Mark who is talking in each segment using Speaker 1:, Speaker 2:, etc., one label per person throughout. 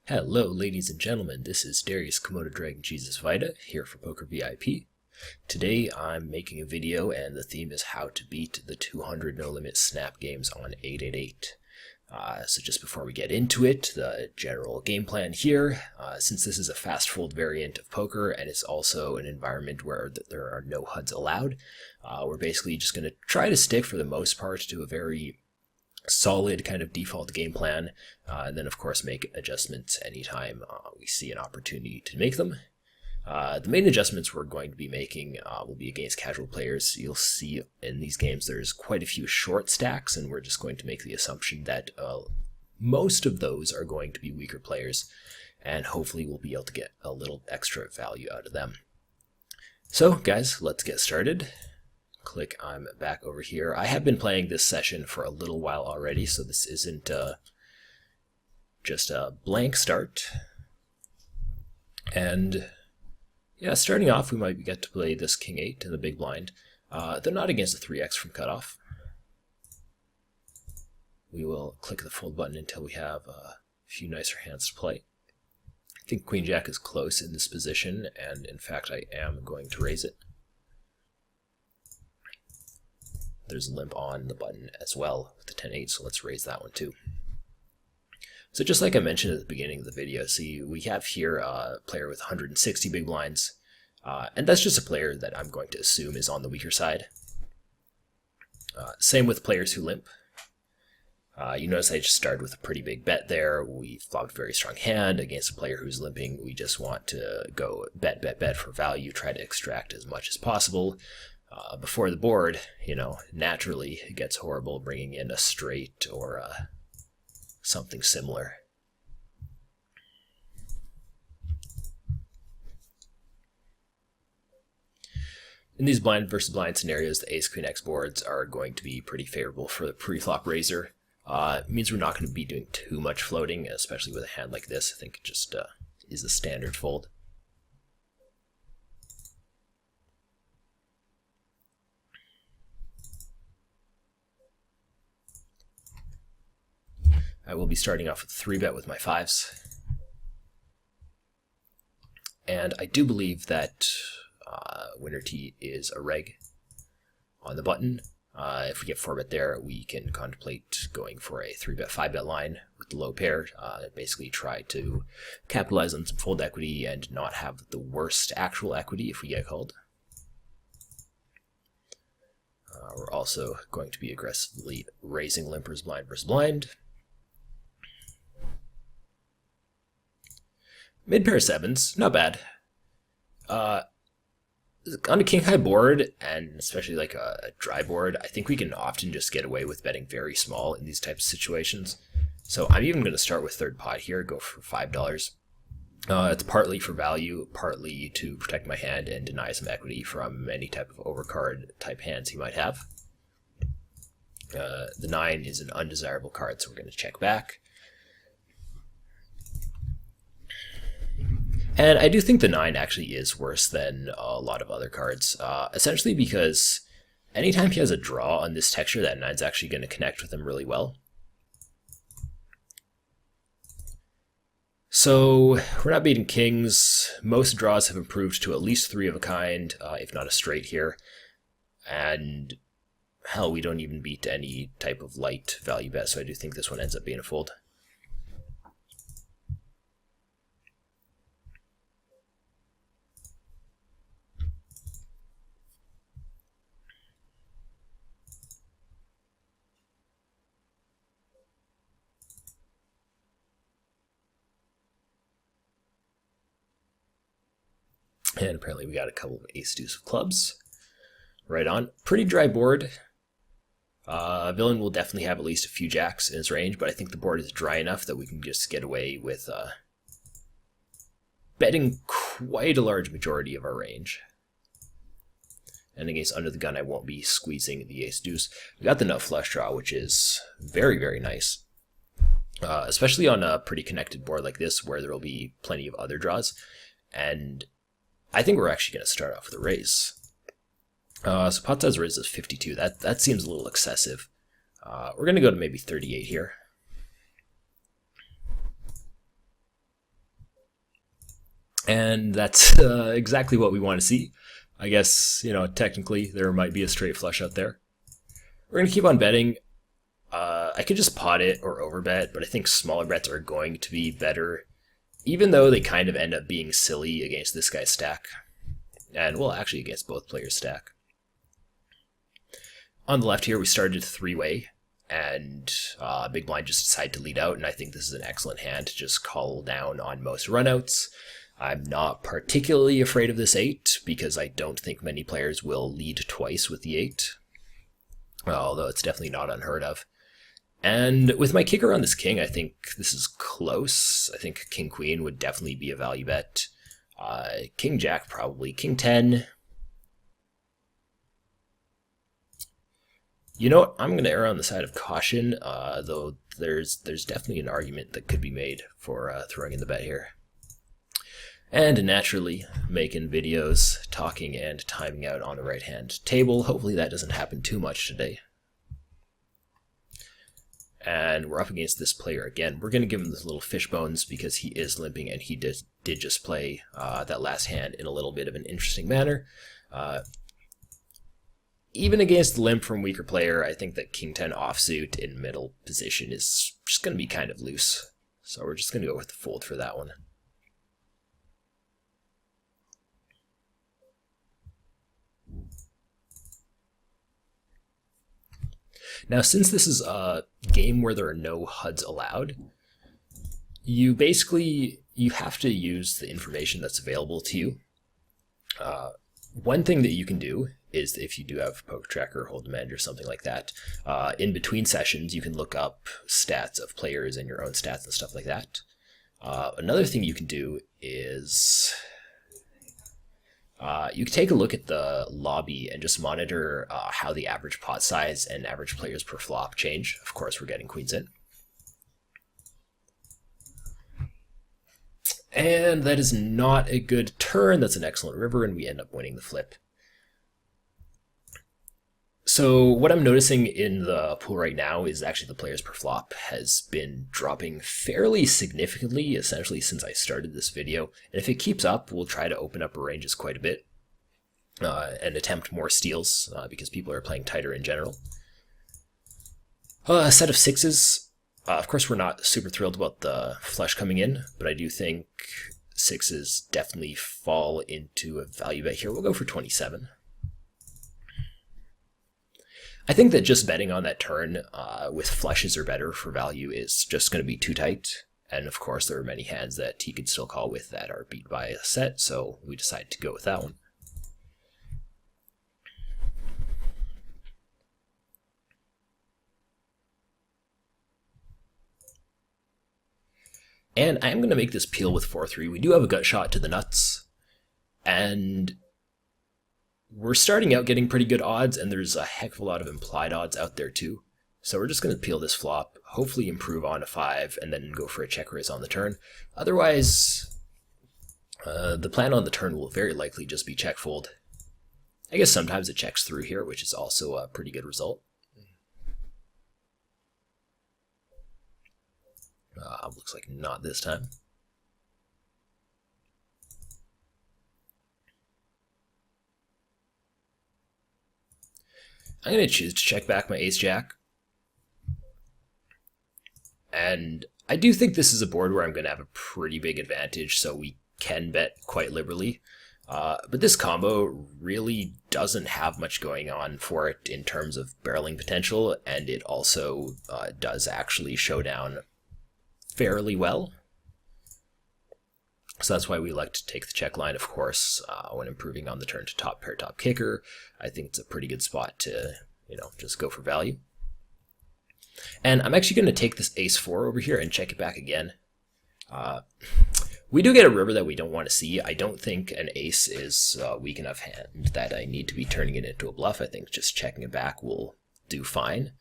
Speaker 1: Hello, ladies and gentlemen. This is Darius KomodoDragonJesus Vita here for Poker VIP. Today I'm making a video, and the theme is how to beat the 200 no-limit snap games on 888. So just before we get into it, the general game plan here, since this is a fast fold variant of poker and it's also an environment where there are no HUDs allowed, we're basically just going to try to stick for the most part to a very solid kind of default game plan, and then of course make adjustments anytime we see an opportunity to make them. The main adjustments we're going to be making will be against casual players. You'll see in these games there's quite a few short stacks, and we're just going to make the assumption that most of those are going to be weaker players, and hopefully we'll be able to get a little extra value out of them. So guys, let's get started. Click I'm back over here. I have been playing this session for a little while already, so this isn't just a blank start. And yeah, starting off, we might get to play this King 8 in the big blind. They're not against the 3x from cutoff. We will click the fold button until we have a few nicer hands to play. I think Queen Jack is close in this position, and in fact I am going to raise it. There's a limp on the button as well with the 10-8, so let's raise that one too. So just like I mentioned at the beginning of the video, see, we have here a player with 160 big blinds, and that's just a player that I'm going to assume is on the weaker side. Same with players who limp. You notice I just started with a pretty big bet there. We flopped a very strong hand against a player who's limping. We just want to go bet, bet, bet for value, try to extract as much as possible. Before the board, you know, naturally it gets horrible bringing in a straight or something similar. In these blind versus blind scenarios, the ace queen x boards are going to be pretty favorable for the pre-flop raiser. It means we're not going to be doing too much floating, especially with a hand like this. I think it just is the standard fold. I will be starting off with 3-bet with my 5s. And I do believe that winner T is a reg on the button. If we get 4-bet there, we can contemplate going for a 3-bet, 5-bet line with the low pair. Basically try to capitalize on some fold equity and not have the worst actual equity if we get called. We're also going to be aggressively raising limpers blind versus blind. Mid pair 7s, not bad. On a king high board, and especially like a dry board, I think we can often just get away with betting very small in these types of situations. So I'm even going to start with third pot here, go for $5. It's partly for value, partly to protect my hand and deny some equity from any type of overcard type hands he might have. The 9 is an undesirable card, so we're going to check back. And I do think the 9 actually is worse than a lot of other cards, essentially because anytime he has a draw on this texture, that 9's actually going to connect with him really well. So we're not beating kings. Most draws have improved to at least 3 of a kind, if not a straight here. And hell, we don't even beat any type of light value bet, so I do think this one ends up being a fold. And apparently we got a couple of ace-deuce of clubs. Right on. Pretty dry board. Villain will definitely have at least a few jacks in his range, but I think the board is dry enough that we can just get away with betting quite a large majority of our range. And against under the gun, I won't be squeezing the ace-deuce. We got the nut flush draw, which is very, very nice. Especially on a pretty connected board like this, where there will be plenty of other draws. And I think we're actually going to start off with a raise. So pot size raise is 52. That seems a little excessive. We're going to go to maybe 38 here. And that's exactly what we want to see. I guess, technically there might be a straight flush out there. We're going to keep on betting. I could just pot it or overbet, but I think smaller bets are going to be better, even though they kind of end up being silly against this guy's stack. And, well, actually against both players' stack. On the left here, we started three-way, and Big Blind just decided to lead out, and I think this is an excellent hand to just call down on most runouts. I'm not particularly afraid of this 8, because I don't think many players will lead twice with the 8, although it's definitely not unheard of. And with my kicker on this king, I think this is close. I think king-queen would definitely be a value bet. King-jack probably. King-10. You know what? I'm going to err on the side of caution, though there's definitely an argument that could be made for throwing in the bet here. And naturally, making videos, talking and timing out on the right-hand table. Hopefully that doesn't happen too much today. And we're up against this player again. We're going to give him this little fish bones because he is limping, and he did just play that last hand in a little bit of an interesting manner. Even against limp from weaker player, I think that king 10 offsuit in middle position is just going to be kind of loose. So we're just going to go with the fold for that one. Now, since this is a game where there are no HUDs allowed, you have to use the information that's available to you. One thing that you can do is, if you do have Poker Tracker, Hold'em or something like that, in between sessions you can look up stats of players and your own stats and stuff like that. Another thing you can do is you can take a look at the lobby and just monitor how the average pot size and average players per flop change. Of course, we're getting queens in. And that is not a good turn. That's an excellent river, and we end up winning the flip. So what I'm noticing in the pool right now is actually the players per flop has been dropping fairly significantly, essentially since I started this video. And if it keeps up, we'll try to open up our ranges quite a bit and attempt more steals because people are playing tighter in general. A set of sixes. Of course, we're not super thrilled about the flush coming in, but I do think sixes definitely fall into a value bet here. We'll go for 27. I think that just betting on that turn with flushes or better for value is just going to be too tight. And of course, there are many hands that he could still call with that are beat by a set, so we decided to go with that one. And I'm going to make this peel with 4-3. We do have a gut shot to the nuts. And we're starting out getting pretty good odds, and there's a heck of a lot of implied odds out there too. So we're just going to peel this flop, hopefully improve on a 5, and then go for a check raise on the turn. Otherwise, the plan on the turn will very likely just be check fold. I guess sometimes it checks through here, which is also a pretty good result. Looks like not this time. I'm going to choose to check back my ace-jack. And I do think this is a board where I'm going to have a pretty big advantage, so we can bet quite liberally. But this combo really doesn't have much going on for it in terms of barreling potential, and it also does actually show down fairly well. So that's why we like to take the check line, of course, when improving on the turn to top pair, top kicker. I think it's a pretty good spot to, just go for value. And I'm actually going to take this ace-4 over here and check it back again. We do get a river that we don't want to see. I don't think an ace is a weak enough hand that I need to be turning it into a bluff. I think just checking it back will do fine.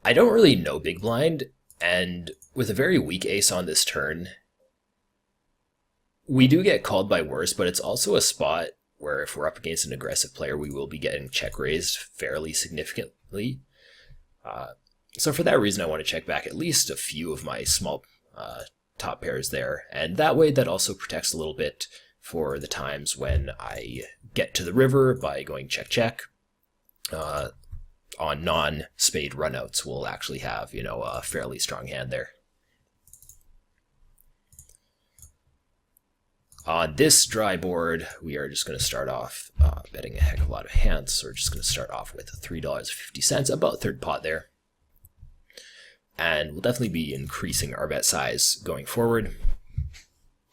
Speaker 1: I don't really know big blind, and with a very weak ace on this turn, we do get called by worse, but it's also a spot where if we're up against an aggressive player, we will be getting check raised fairly significantly. So for that reason, I want to check back at least a few of my small top pairs there. And that way that also protects a little bit for the times when I get to the river by going check. On non-spade runouts, we'll actually have, you know, a fairly strong hand there. On this dry board, we are just going to start off betting a heck of a lot of hands. So we're just going to start off with $3.50, about third pot there. And we'll definitely be increasing our bet size going forward.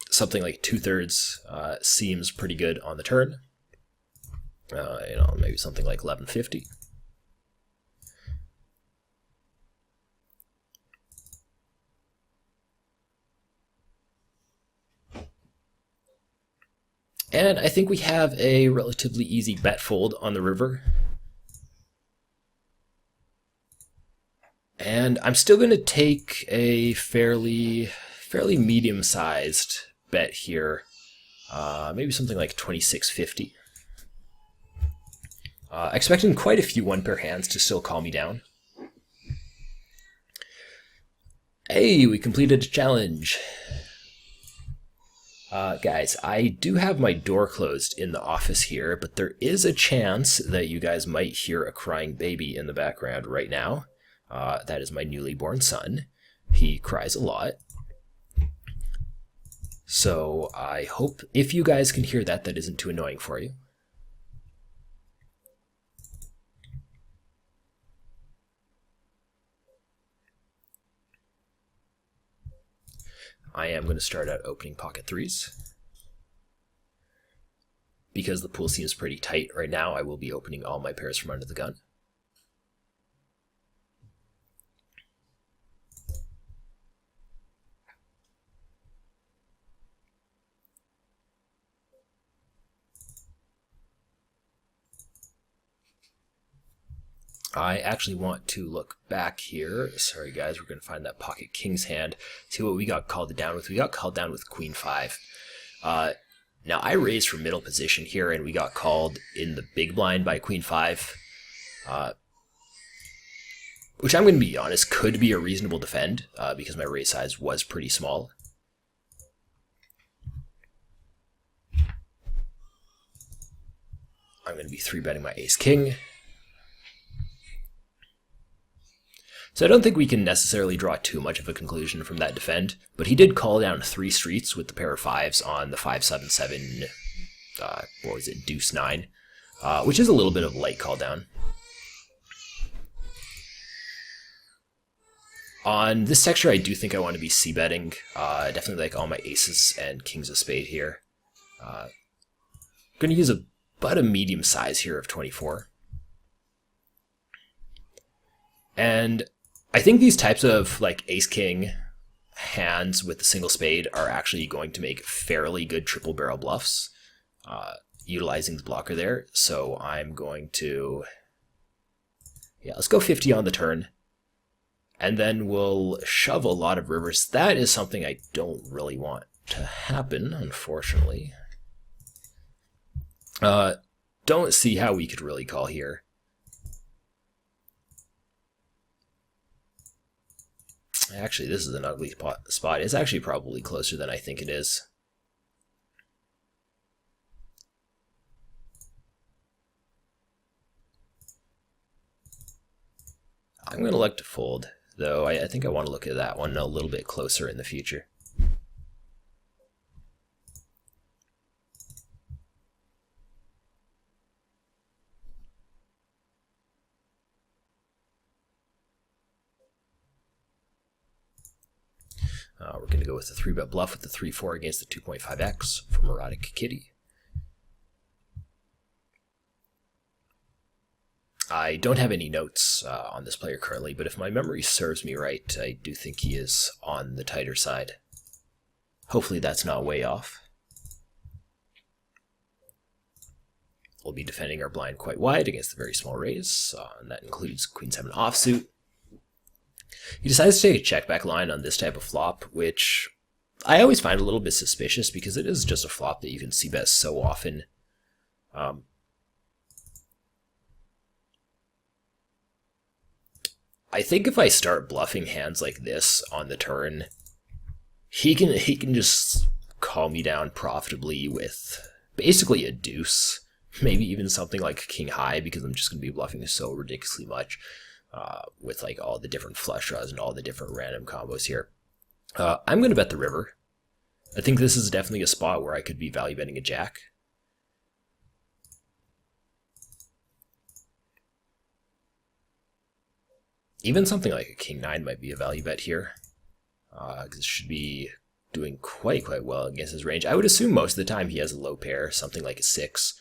Speaker 1: Something like 2/3 seems pretty good on the turn. You know, maybe something like 11.50. And I think we have a relatively easy bet fold on the river. And I'm still going to take a fairly medium-sized bet here. Maybe something like 26.50. Expecting quite a few one-pair hands to still call me down. Hey, we completed a challenge. Guys, I do have my door closed in the office here, but there is a chance that you guys might hear a crying baby in the background right now. That is my newly born son. He cries a lot. So I hope if you guys can hear that, that isn't too annoying for you. I am going to start out opening pocket threes. Because the pool seems pretty tight right now, I will be opening all my pairs from under the gun. I actually want to look back here. Sorry guys, we're going to find that pocket king's hand. See what we got called down with. We got called down with queen 5. Now I raised from middle position here and we got called in the big blind by queen 5. Which I'm going to be honest, could be a reasonable defend because my raise size was pretty small. I'm going to be 3-betting my ace-king. So I don't think we can necessarily draw too much of a conclusion from that defend, but he did call down 3 streets with the pair of 5s on the 5-7-7, what was it, deuce 9, which is a little bit of a light call down. On this texture, I do think I want to be c-betting, definitely like all my aces and kings of spade here. I'm going to use about a medium size here of 24. And I think these types of like ace-king hands with the single spade are actually going to make fairly good triple barrel bluffs, utilizing the blocker there. So I'm going to, let's go 50 on the turn. And then we'll shove a lot of rivers. That is something I don't really want to happen, unfortunately. Don't see how we could really call here. Actually, this is an ugly spot. It's actually probably closer than I think it is. I'm going to elect to fold, though I think I want to look at that one a little bit closer in the future. We're going to go with the 3-bet bluff with the 3-4 against the 2.5x from Erotic Kitty. I don't have any notes on this player currently, but if my memory serves me right, I do think he is on the tighter side. Hopefully that's not way off. We'll be defending our blind quite wide against the very small raise, and that includes Queen 7 offsuit. He decides to take a check back line on this type of flop, which I always find a little bit suspicious because it is just a flop that you can see bet so often. I think if I start bluffing hands like this on the turn, He can just call me down profitably with basically a deuce, maybe even something like king high, because I'm just going to be bluffing so ridiculously much with like all the different flush draws and all the different random combos here. I'm going to bet the river. I think this is definitely a spot where I could be value betting a jack. Even something like a king 9 might be a value bet here, because it should be doing quite well against his range. I would assume most of the time he has a low pair, something like a 6,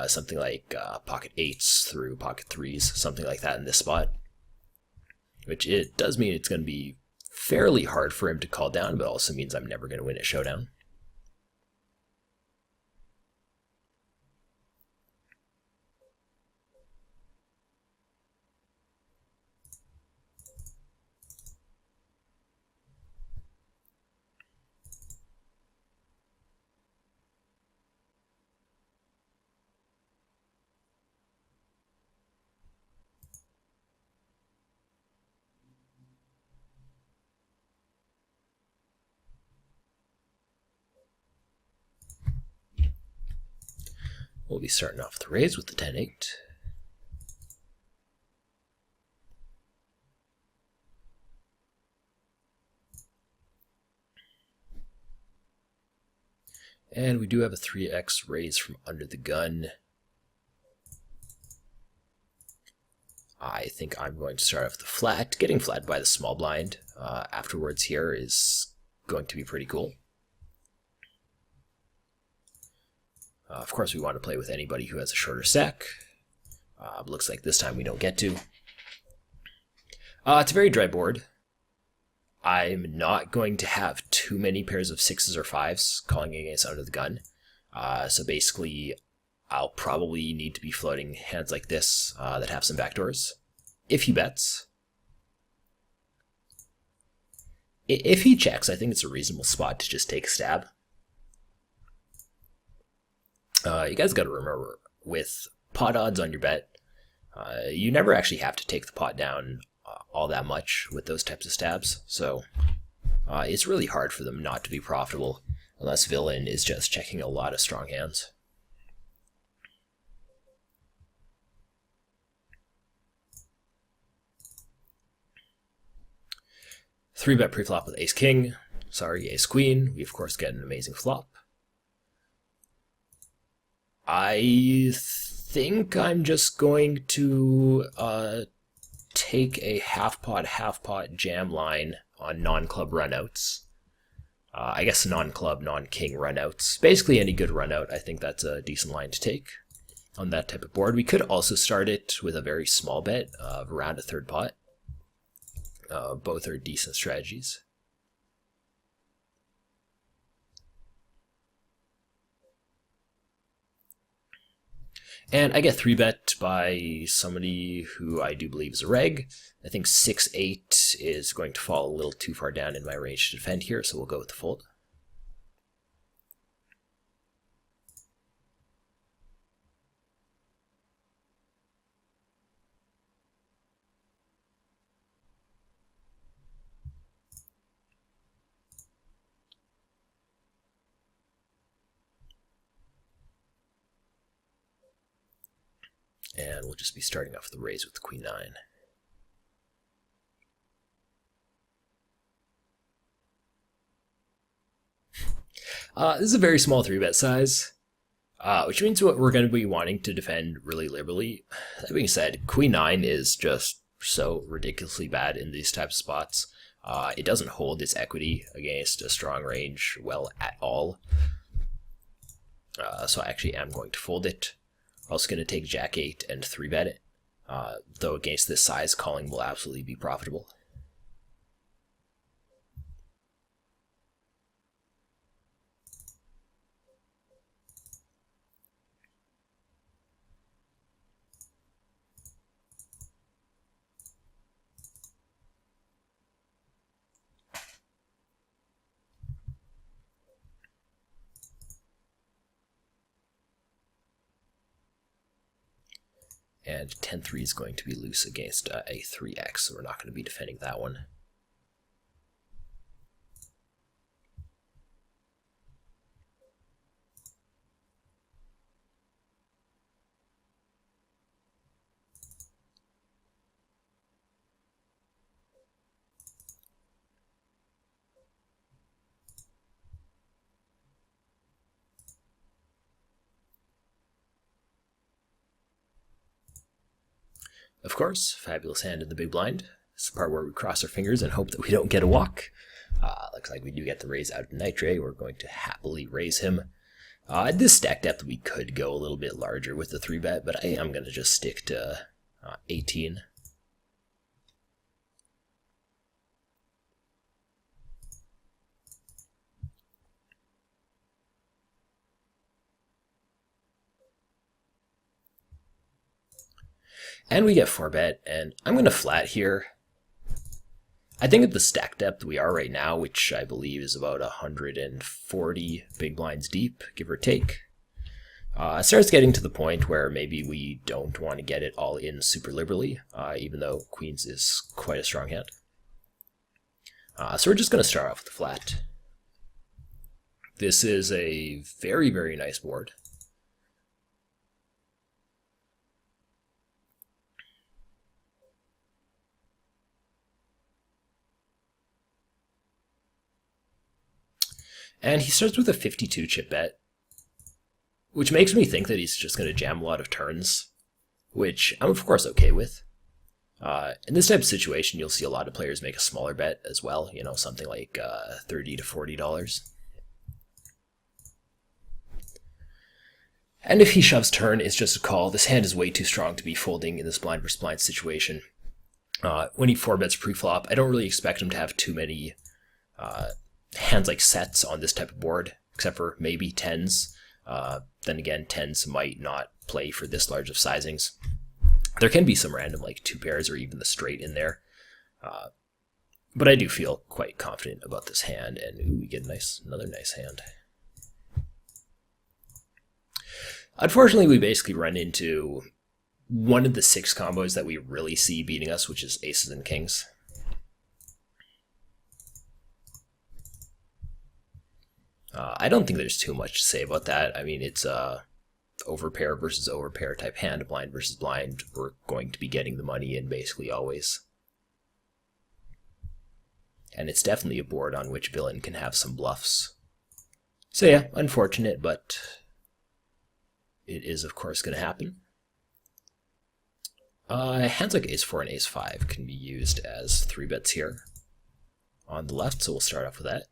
Speaker 1: something like pocket 8s through pocket 3s, something like that in this spot. Which it does mean it's going to be fairly hard for him to call down, but also means I'm never going to win at showdown. We'll be starting off the raise with the 10-8. And we do have a 3x raise from under the gun. I think I'm going to start off the flat. Getting flattened by the small blind afterwards here is going to be pretty cool. Of course, we want to play with anybody who has a shorter stack. Looks like this time we don't get to. It's a very dry board. I'm not going to have too many pairs of 6s or 5s calling against under the gun. So basically, I'll probably need to be floating hands like this that have some backdoors. If he bets. If he checks, I think it's a reasonable spot to just take a stab. You guys got to remember, with pot odds on your bet, you never actually have to take the pot down all that much with those types of stabs, so it's really hard for them not to be profitable unless villain is just checking a lot of strong hands. Three bet pre-flop with ace king, sorry, ace queen. We of course get an amazing flop. I think I'm just going to take a half pot jam line on non-club runouts. I guess non-club, non-king runouts. Basically any good runout, I think that's a decent line to take on that type of board. We could also start it with a very small bet of around a third pot. Both are decent strategies. And I get 3-bet by somebody who I do believe is a reg. I think 6-8 is going to fall a little too far down in my range to defend here, so we'll go with the fold. And we'll just be starting off the raise with the queen 9. This is a very small 3-bet size, which means what we're going to be wanting to defend really liberally. That being said, queen 9 is just so ridiculously bad in these types of spots. It doesn't hold its equity against a strong range well at all. So I actually am going to fold it. Also going to take jack 8 and 3-bet it, though against this size, calling will absolutely be profitable. And 10-3 is going to be loose against a 3x, so we're not going to be defending that one. of course, fabulous hand in the big blind. It's the part where we cross our fingers and hope that we don't get a walk. Looks like we do get the raise out of Nitre. We're going to happily raise him. At this stack depth, we could go a little bit larger with the 3-bet, but I am going to just stick to 18. And we get 4-bet, and I'm going to flat here. I think at the stack depth we are right now, which I believe is about 140 big blinds deep, give or take, it starts getting to the point where maybe we don't want to get it all in super liberally, even though queens is quite a strong hand. So we're just going to start off with the flat. This is a very, very nice board. And he starts with a 52 chip bet, which makes me think that he's just going to jam a lot of turns, which I'm of course okay with. In this type of situation, you'll see a lot of players make a smaller bet as well, you know, something like $30 to $40. And if he shoves turn, it's just a call. This hand is way too strong to be folding in this blind versus blind situation. When he 4-bets pre-flop, I don't really expect him to have too many hands like sets on this type of board, except for maybe 10s. Then again, 10s might not play for this large of sizings. There can be some random like 2 pairs or even the straight in there. But I do feel quite confident about this hand, and ooh, we get another nice hand. Unfortunately, we basically run into one of the 6 combos that we really see beating us, which is aces and kings. I don't think there's too much to say about that. I mean, it's a overpair versus overpair type hand, blind versus blind. We're going to be getting the money in basically always. And it's definitely a board on which villain can have some bluffs. So yeah, unfortunate, but it is of course going to happen. Hands like ace-4 and ace-5 can be used as 3-bets here on the left, so we'll start off with that.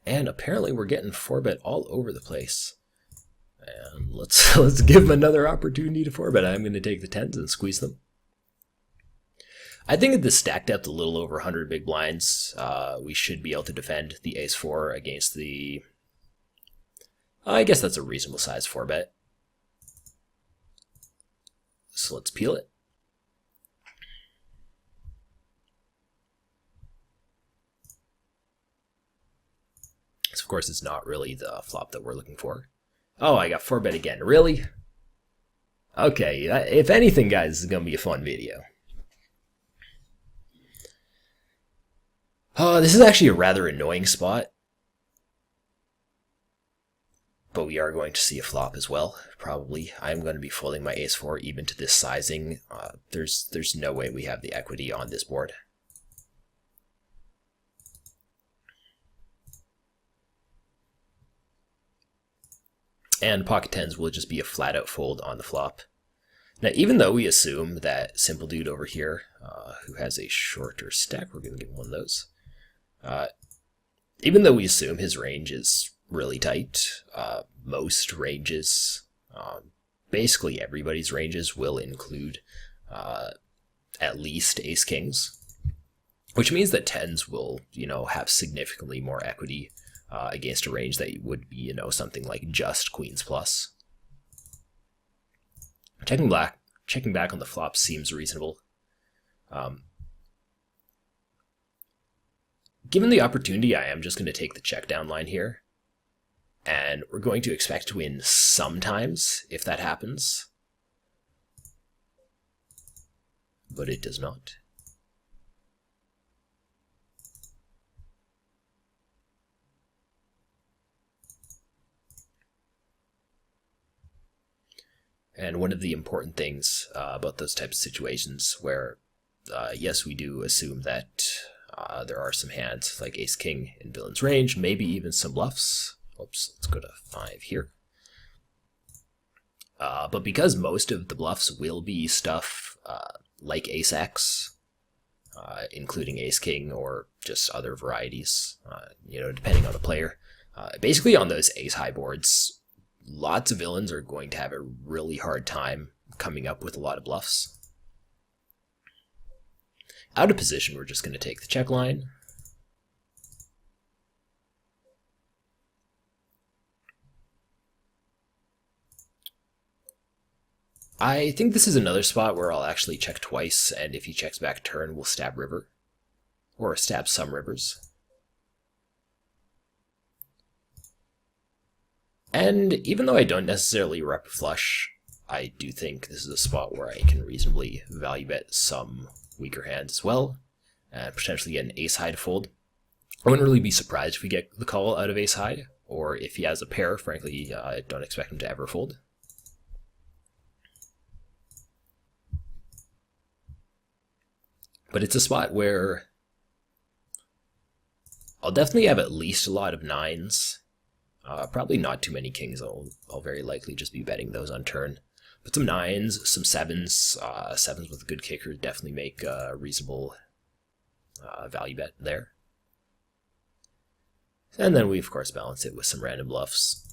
Speaker 1: And apparently we're getting 4-bet all over the place. And let's give him another opportunity to 4-bet. I'm going to take the 10s and squeeze them. I think at this stack depth, a little over 100 big blinds, we should be able to defend the ace-4 against the... I guess that's a reasonable size 4-bet. So let's peel it. Of course, it's not really the flop that we're looking for. Oh, I got 4-bet again. Really? Okay, if anything, guys, this is going to be a fun video. Oh, this is actually a rather annoying spot. But we are going to see a flop as well, probably. I'm going to be folding my ace-4 even to this sizing. There's no way we have the equity on this board. And pocket 10s will just be a flat-out fold on the flop. Now, even though we assume that Simple Dude over here, who has a shorter stack, we're going to give him one of those. Even though we assume his range is really tight, most ranges, basically everybody's ranges will include at least ace-kings, which means that 10s will, have significantly more equity against a range that would be, something like just queens plus. Checking back on the flop seems reasonable. Given the opportunity, I am just going to take the check down line here. And we're going to expect to win sometimes if that happens. But it does not. And one of the important things about those types of situations where yes, we do assume that there are some hands like ace-king in villain's range, maybe even some bluffs. Oops, let's go to 5 here. But because most of the bluffs will be stuff like ace-x, including ace-king or just other varieties, depending on the player. Basically on those ace-high boards, lots of villains are going to have a really hard time coming up with a lot of bluffs. Out of position, we're just going to take the check line. I think this is another spot where I'll actually check twice, and if he checks back turn, we'll stab river. Or stab some rivers. And even though I don't necessarily rep a flush, I do think this is a spot where I can reasonably value bet some weaker hands as well, and potentially get an ace-high to fold. I wouldn't really be surprised if we get the call out of ace-high, or if he has a pair, frankly, I don't expect him to ever fold. But it's a spot where I'll definitely have at least a lot of 9s. Probably not too many kings. I'll very likely just be betting those on turn. But some 9s, some 7s. 7s with a good kicker definitely make a reasonable value bet there. And then we, of course, balance it with some random bluffs.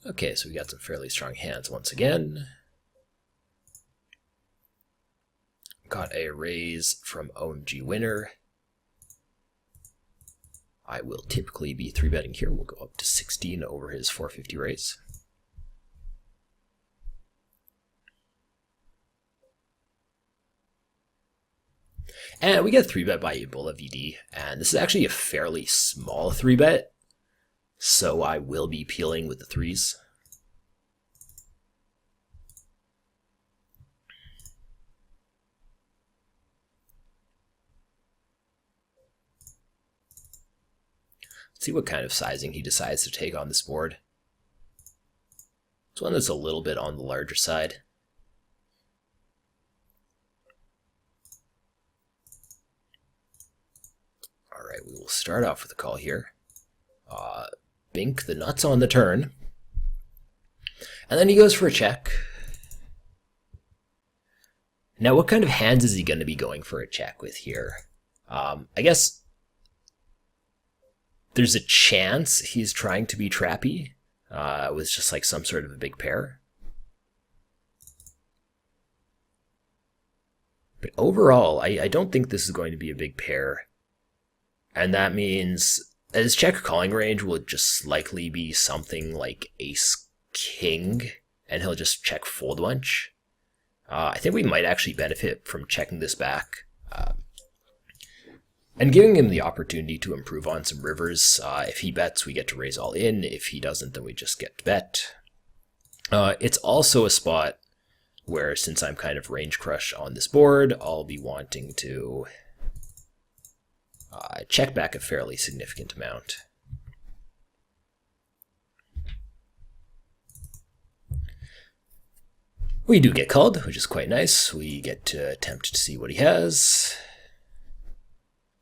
Speaker 1: Okay, so we got some fairly strong hands once again. Got a raise from OMG winner. I will typically be 3-betting here. We'll go up to 16 over his 450 raise. And we get 3-bet by Ebola VD, and this is actually a fairly small 3-bet. So I will be peeling with the 3s. Let's see what kind of sizing he decides to take on this board. It's one that's a little bit on the larger side. All right, we will start off with a call here. Bink the nuts on the turn. And then he goes for a check. Now, what kind of hands is he going to be going for a check with here? I guess there's a chance he's trying to be trappy with just like some sort of a big pair. But overall, I don't think this is going to be a big pair. And that means his check calling range will just likely be something like ace-king, and he'll just check fold bunch. I think we might actually benefit from checking this back and giving him the opportunity to improve on some rivers. If he bets, we get to raise all in. If he doesn't, then we just get to bet. It's also a spot where, since I'm kind of range crush on this board, I'll be wanting to check back a fairly significant amount. We do get called, which is quite nice. We get to attempt to see what he has.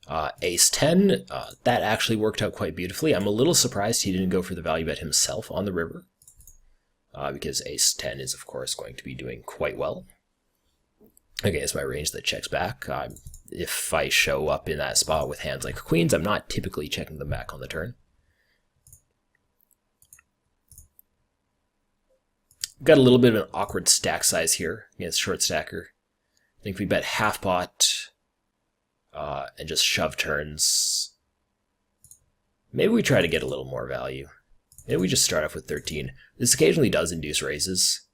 Speaker 1: Ace-10, that actually worked out quite beautifully. I'm a little surprised he didn't go for the value bet himself on the river, because Ace-10 is, of course, going to be doing quite well against my range that checks back. If I show up in that spot with hands like queens, I'm not typically checking them back on the turn. Got a little bit of an awkward stack size here against short stacker. I think we bet half pot and just shove turns. Maybe we try to get a little more value. Maybe we just start off with 13. This occasionally does induce raises.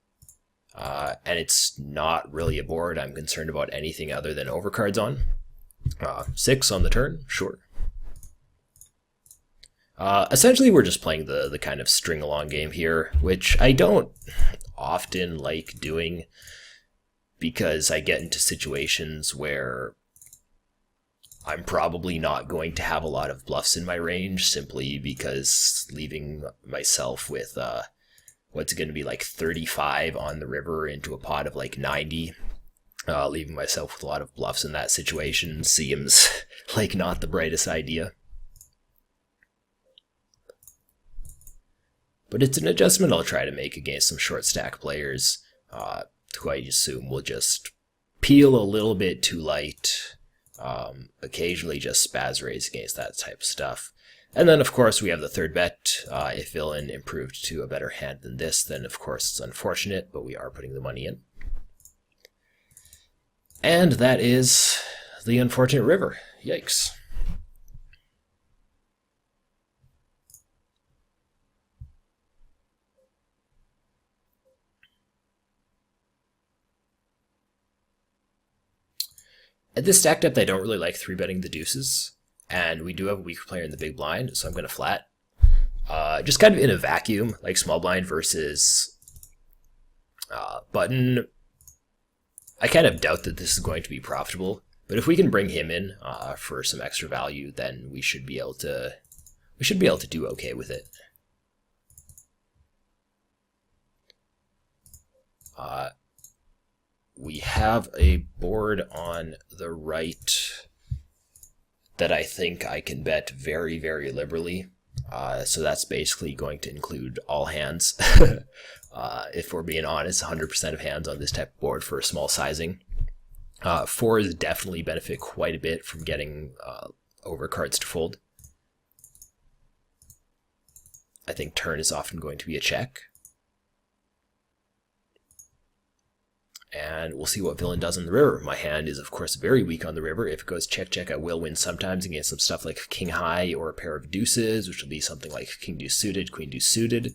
Speaker 1: And it's not really a board I'm concerned about anything other than overcards on. 6 on the turn, sure. Essentially, we're just playing the kind of string-along game here, which I don't often like doing because I get into situations where I'm probably not going to have a lot of bluffs in my range simply because leaving myself with what's going to be like 35 on the river into a pot of like 90, leaving myself with a lot of bluffs in that situation seems like not the brightest idea. But it's an adjustment I'll try to make against some short stack players who I assume will just peel a little bit too light, occasionally just spaz raise against that type of stuff. And then, of course, we have the third bet. If villain improved to a better hand than this, then of course it's unfortunate, but we are putting the money in. And that is the unfortunate river. Yikes. At this stack depth, I don't really like 3-betting the deuces, and we do have a weaker player in the big blind, so I'm going to flat. Just kind of in a vacuum, like small blind versus button, I kind of doubt that this is going to be profitable, but if we can bring him in for some extra value, then we should be able to do okay with it. We have a board on the right that I think I can bet very, very liberally. So that's basically going to include all hands. If we're being honest, 100% of hands on this type of board for a small sizing. 4s definitely benefit quite a bit from getting overcards to fold. I think turn is often going to be a check. And we'll see what villain does on the river. My hand is, of course, very weak on the river. If it goes check-check, I will win sometimes against some stuff like king high or a pair of deuces, which will be something like king deuce suited, queen deuce suited.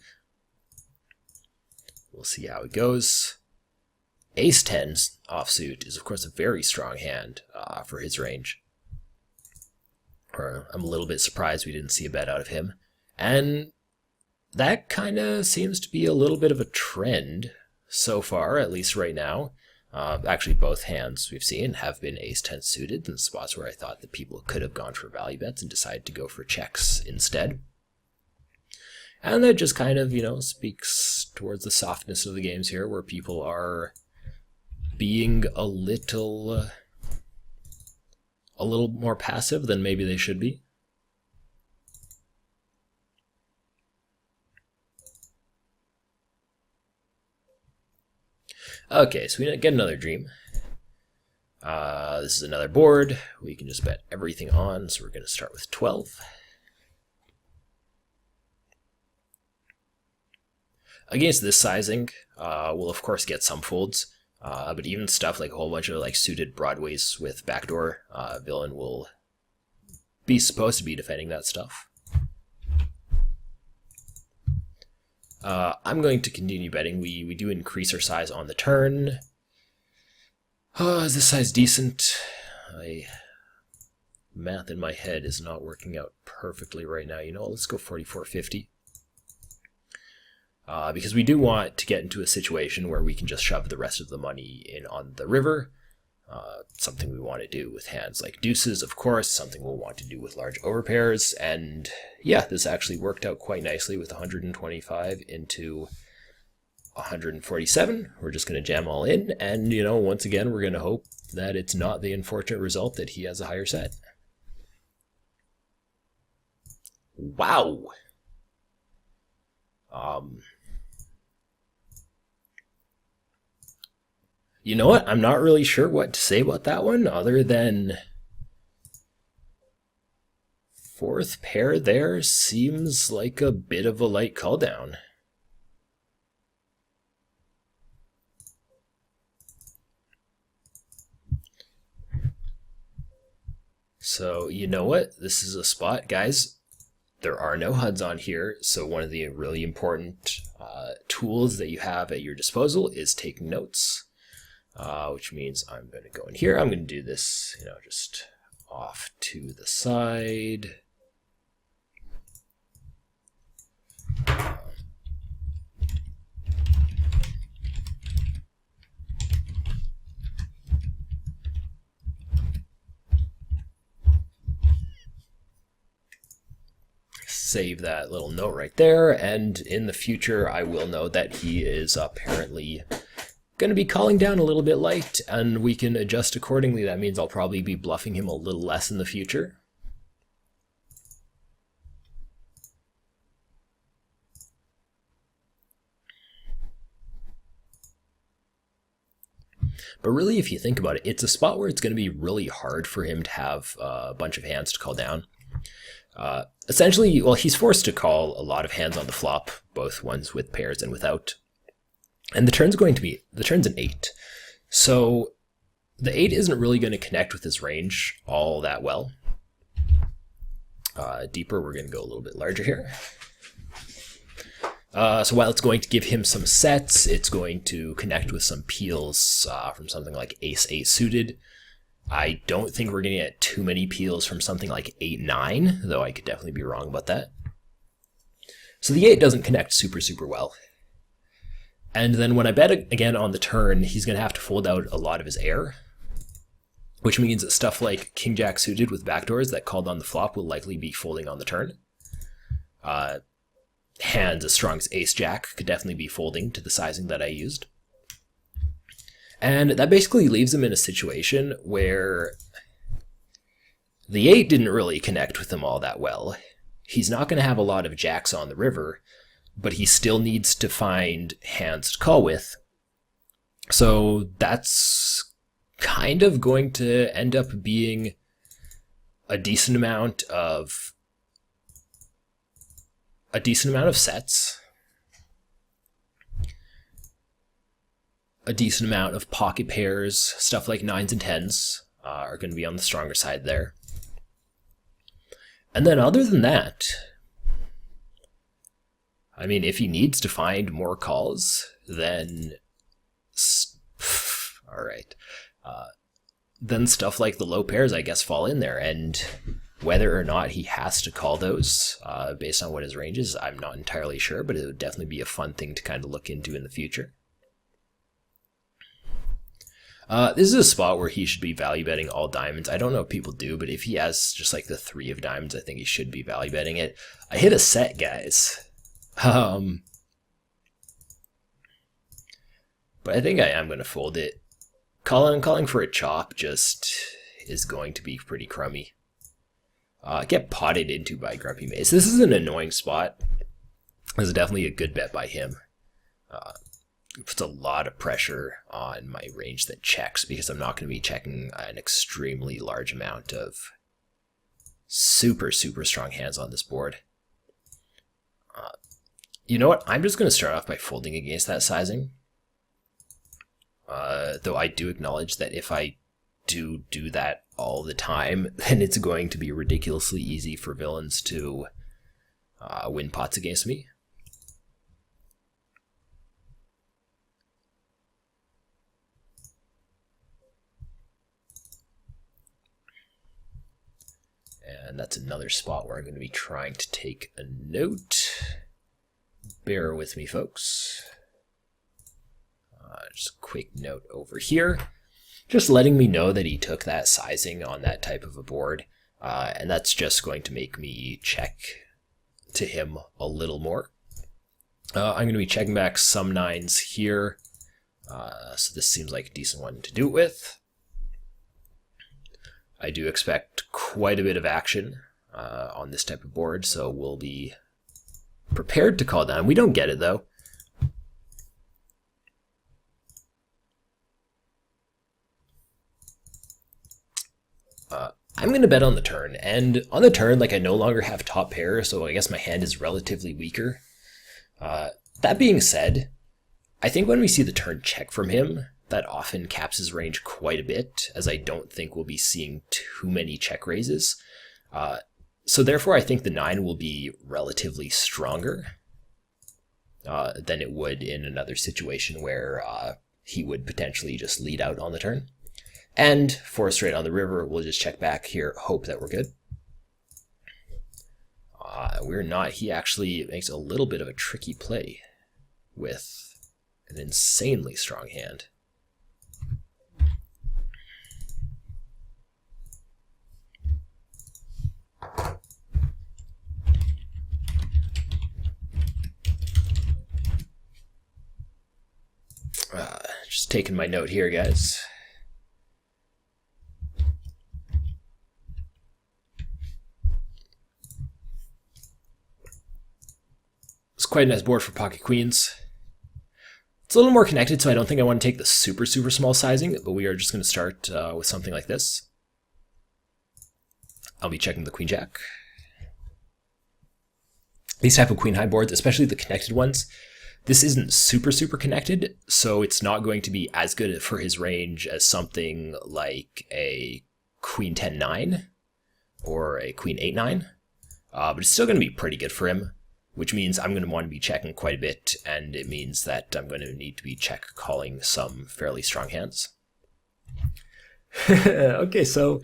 Speaker 1: We'll see how it goes. Ace 10 offsuit is, of course, a very strong hand for his range. I'm a little bit surprised we didn't see a bet out of him. And that kind of seems to be a little bit of a trend so far, at least right now. Actually, both hands we've seen have been ace 10 suited in spots where I thought that people could have gone for value bets and decided to go for checks instead. And that just kind of, speaks towards the softness of the games here, where people are being a little more passive than maybe they should be. Okay, so we get another dream. This is another board. We can just bet everything on, so we're going to start with 12. Against this sizing, we'll of course get some folds, but even stuff like a whole bunch of like suited broadways with backdoor, villain will be supposed to be defending that stuff. I'm going to continue betting. We do increase our size on the turn. Is this size decent? Math in my head is not working out perfectly right now. Let's go 44.50. Because we do want to get into a situation where we can just shove the rest of the money in on the river. Something we want to do with hands like deuces, of course, something we'll want to do with large overpairs, and yeah, this actually worked out quite nicely with 125 into 147. We're just going to jam all in, and once again, we're going to hope that it's not the unfortunate result that he has a higher set. Wow! You know what? I'm not really sure what to say about that one, other than fourth pair there seems like a bit of a light call down. So, you know what? This is a spot, guys. There are no HUDs on here, so one of the really important tools that you have at your disposal is taking notes. Which means I'm going to go in here. I'm going to do this, just off to the side. save that little note right there, and in the future I will know that he is apparently going to be calling down a little bit light, and we can adjust accordingly. That means I'll probably be bluffing him a little less in the future. But really, if you think about it, it's a spot where it's going to be really hard for him to have a bunch of hands to call down. Essentially, well, he's forced to call a lot of hands on the flop, both ones with pairs and without. And the turn's an 8. So the 8 isn't really going to connect with his range all that well. Deeper, we're going to go a little bit larger here. So while it's going to give him some sets, it's going to connect with some peels from something like ace-8 suited. I don't think we're going to get too many peels from something like 8-9, though I could definitely be wrong about that. So the 8 doesn't connect super well. And then when I bet again on the turn, he's going to have to fold out a lot of his air, which means that stuff like king-jack suited with backdoors that called on the flop will likely be folding on the turn. Hands as strong as ace-jack could definitely be folding to the sizing that I used. And that basically leaves him in a situation where the 8 didn't really connect with him all that well. He's not going to have a lot of jacks on the river, but he still needs to find hands to call with. So that's kind of going to end up being a decent amount of sets, a decent amount of pocket pairs, stuff like 9s and 10s are going to be on the stronger side there. And then other than that, I mean, if he needs to find more calls, then all right, then stuff like the low pairs, I guess, fall in there. And whether or not he has to call those based on what his range is, I'm not entirely sure, but it would definitely be a fun thing to kind of look into in the future. This is a spot where he should be value betting all diamonds. I don't know if people do, but if he has just like the 3 of diamonds, I think he should be value betting it. I hit a set, guys. But I think I am going to fold it. Calling for a chop just is going to be pretty crummy. Get potted into by Grumpy Mace. This is an annoying spot. This is definitely a good bet by him. It puts a lot of pressure on my range that checks, because I'm not going to be checking an extremely large amount of super strong hands on this board. You know what? I'm just going to start off by folding against that sizing. Though I do acknowledge that if I do that all the time, then it's going to be ridiculously easy for villains to win pots against me. And that's another spot where I'm going to be trying to take a note. Bear with me, folks. Just a quick note over here. Just letting me know that he took that sizing on that type of a board. And that's just going to make me check to him a little more. I'm going to be checking back some 9s here. So this seems like a decent one to do it with. I do expect quite a bit of action on this type of board, so we'll be prepared to call down. We don't get it, though. I'm going to bet on the turn, and on the turn, like, I no longer have top pair, so I guess my hand is relatively weaker. That being said, I think when we see the turn check from him, that often caps his range quite a bit, as I don't think we'll be seeing too many check raises. So therefore, I think the 9 will be relatively stronger than it would in another situation where he would potentially just lead out on the turn. And 4 straight on the river, we'll just check back here, hope that we're good. We're not. He actually makes a little bit of a tricky play with an insanely strong hand. Just taking my note here, guys. It's quite a nice board for pocket queens. It's a little more connected, so I don't think I want to take the super small sizing, but we are just going to start with something like this. I'll be checking the queen jack. These type of queen high boards, especially the connected ones, this isn't super connected, so it's not going to be as good for his range as something like a queen 10-9 or a queen 8-9, but it's still going to be pretty good for him, which means I'm going to want to be checking quite a bit, and it means that I'm going to need to be check calling some fairly strong hands. Okay, so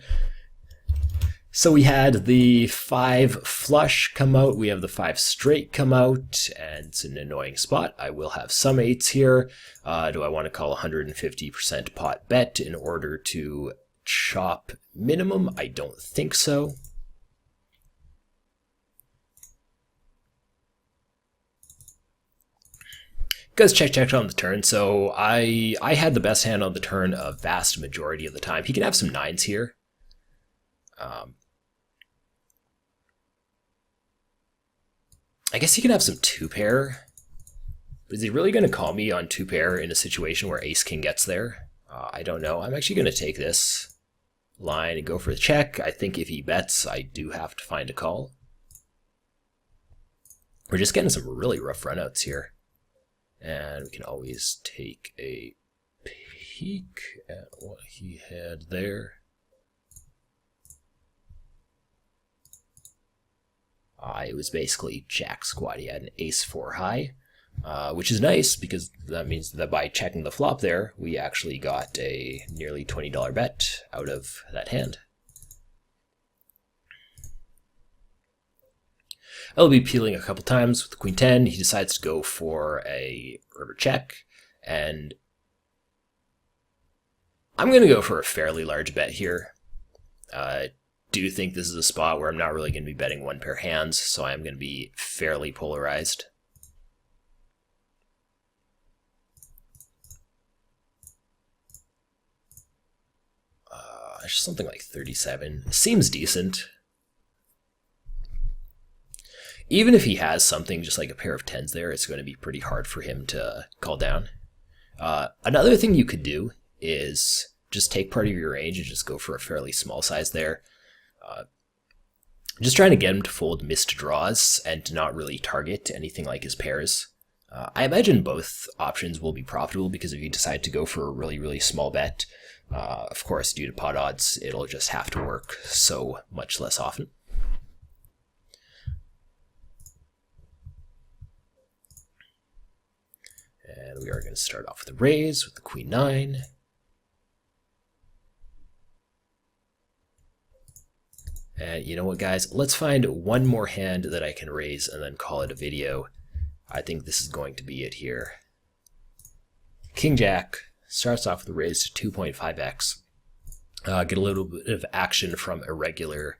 Speaker 1: we had the 5 flush come out, we have the 5 straight come out, and it's an annoying spot. I will have some 8s here. Do I want to call 150% pot bet in order to chop minimum? I don't think so. Goes check on the turn, so I had the best hand on the turn a vast majority of the time. He can have some 9s here. I guess he can have some 2-pair. But is he really going to call me on 2-pair in a situation where ace-king gets there? I don't know. I'm actually going to take this line and go for the check. I think if he bets, I do have to find a call. We're just getting some really rough runouts here. And we can always take a peek at what he had there. It was basically jack squat. He had an ace-4 high, which is nice because that means that by checking the flop there, we actually got a nearly $20 bet out of that hand. I'll be peeling a couple times with the queen 10. He decides to go for a river check, and I'm going to go for a fairly large bet here. Do think this is a spot where I'm not really going to be betting 1-pair hands, so I'm going to be fairly polarized. Something like 37 seems decent. Even if he has something just like a pair of 10s there, it's going to be pretty hard for him to call down. Another thing you could do is just take part of your range and just go for a fairly small size there. Just trying to get him to fold missed draws and to not really target anything like his pairs. I imagine both options will be profitable because if you decide to go for a really small bet, of course, due to pot odds, it'll just have to work so much less often. And we are going to start off with a raise with the queen 9. And you know what, guys? Let's find one more hand that I can raise and then call it a video. I think this is going to be it here. King Jack starts off with a raise to 2.5x. Get a little bit of action from irregular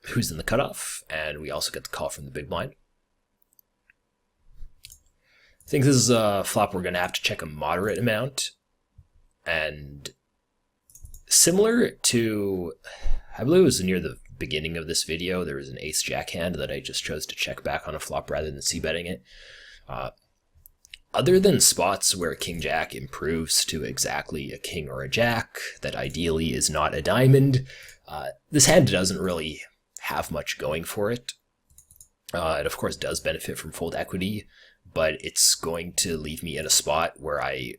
Speaker 1: who's in the cutoff, and we also get the call from the big blind. I think this is a flop we're going to have to check a moderate amount, and similar to, I believe it was near the beginning of this video, there was an ace-jack hand that I just chose to check back on a flop rather than c-betting it. Other than spots where king-jack improves to exactly a king or a jack, that ideally is not a diamond, this hand doesn't really have much going for it. It of course does benefit from fold equity, but it's going to leave me in a spot where I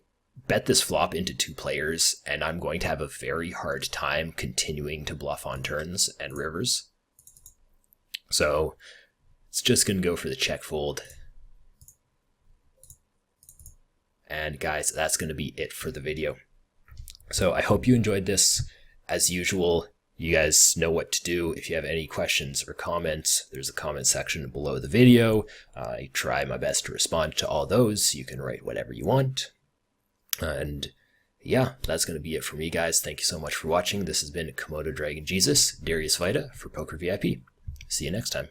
Speaker 1: bet this flop into 2 players, and I'm going to have a very hard time continuing to bluff on turns and rivers. So it's just going to go for the check fold. And guys, that's going to be it for the video. So I hope you enjoyed this. As usual, you guys know what to do. If you have any questions or comments, there's a comment section below the video. I try my best to respond to all those. You can write whatever you want. And yeah, that's going to be it for me, guys. Thank you so much for watching. This has been KomodoDragonJesus, Darius Vita for Poker VIP. See you next time.